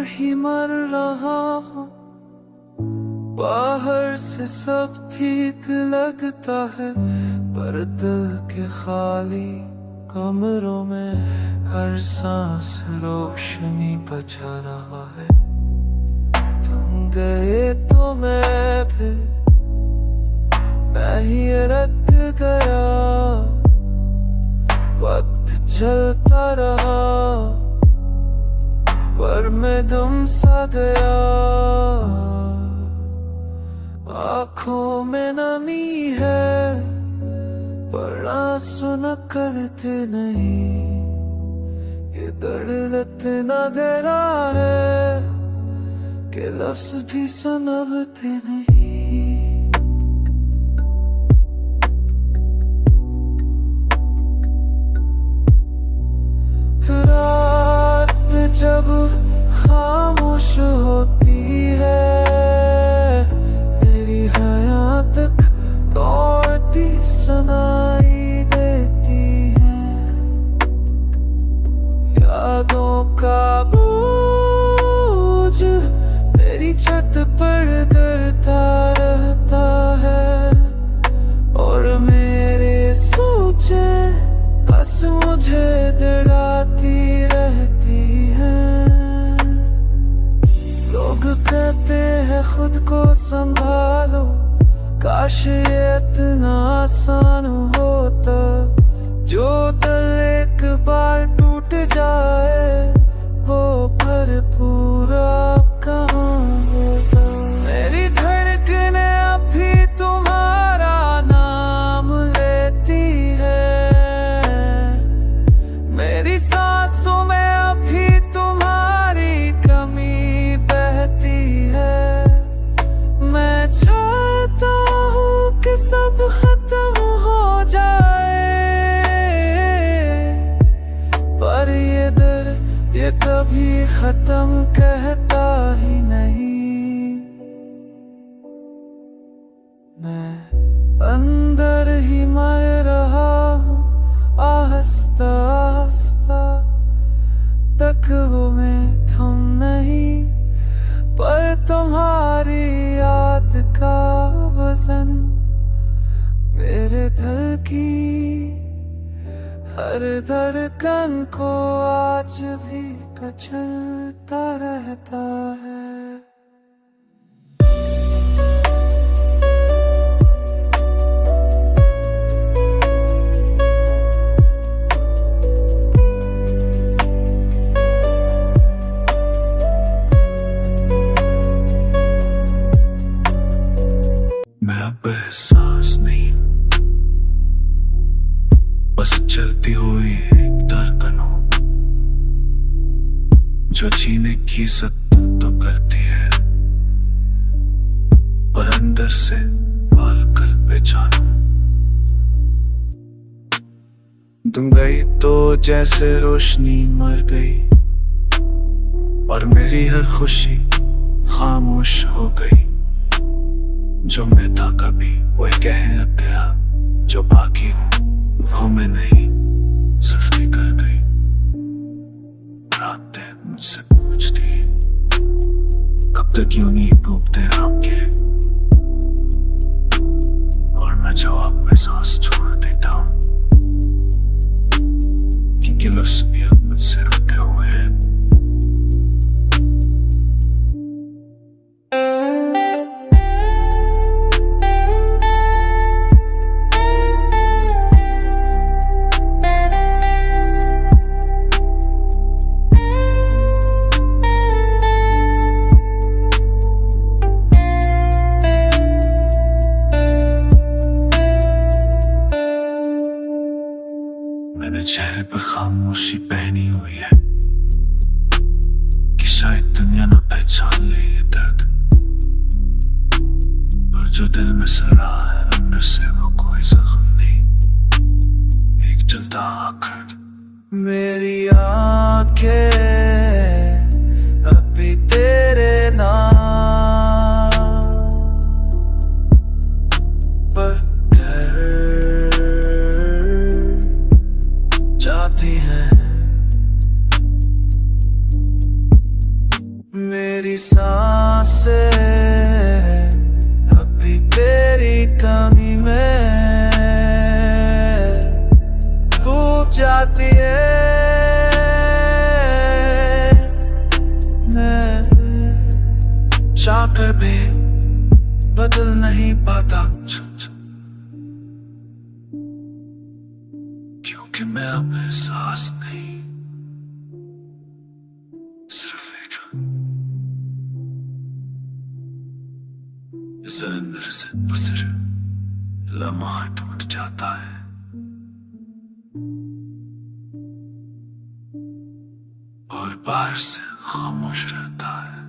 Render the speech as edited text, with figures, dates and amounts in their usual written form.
ही मर रहा हूँ। बाहर से सब ठीक लगता है, पर दिल के खाली कमरों में हर सांस रोशनी बचा रहा है। तुम गए तो मैं फिर नहीं रख गया, वक्त चलता रहा पर मैं गुम सा गया। आँखों में नमी है पर आंसू निकलते नहीं, ये दर्द इतना गहरा है कि लफ्ज़ भी संभलते नहीं। रात जब खामोश होती है, मेरी हयात तक दौड़ती सुनाई देती है। यादों का बोझ मेरी छत पर गिरता रहता है, और मेरे सोचे बस मुझे डराती रहती है। लोग कहते हैं खुद को संभालो, काश ये इतना आसान होता। जो दिल एक बार टूट जाए वो फिर पूरा कहाँ होता। मेरी धड़कने अभी तुम्हारा नाम लेती है, मेरी सांसों में अभी तुम्हारी कमी बहती है। मैं चाहता हूँ कि सब खत्म हो जाए, पर ये दर्द ये कभी खत्म कहता ही नहीं। मैं अंदर ही मर रहा हूँ आहिस्ता आहिस्ता, तकवों में थम नहीं, पर तुम्हारी याद का वजन मेरे दिल की हर धड़कन को आज भी कचलता रहता है। मैं अब एहसास नहीं, बस चलती हुई एक धड़कन हूँ, जो जीने की सत्ता तो करती है, पर अंदर से पाल कर बेचैन हूँ। तुम गई तो जैसे रोशनी मर गई, और मेरी हर खुशी खामोश हो गई। जो मैं था कभी वो कह गया, जो बाकी हूँ वो मैं नहीं, सिर्फ निकल गई। रातें मुझसे पूछती कब तक यूं नहीं डूबते आपके, और मैं जवाब में सांस छोड़ देता हूँ, क्योंकि लफ्ज़ भी अब मुझसे रुके हुए हैं। मैंने चेहरे पर खामोशी पहनी हुई है कि शायद दुनिया न पहचान ले ये दर्द, और जो दिल में सड़ा है अंदर से वो कोई जख्म नहीं, एक जलता आखिर। मेरी आंखें अभी तेरे नाम पर जाती हैं। मेरी सांसें अभी तेरी कमी में डूब जाती है। मैं चाहकर भी बदल नहीं पाता कुछ, क्योंकि मैं अब एहसास नहीं, सिर्फ एक अंदर से बसर लम्हा टूट जाता है और बाहर से खामोश रहता है।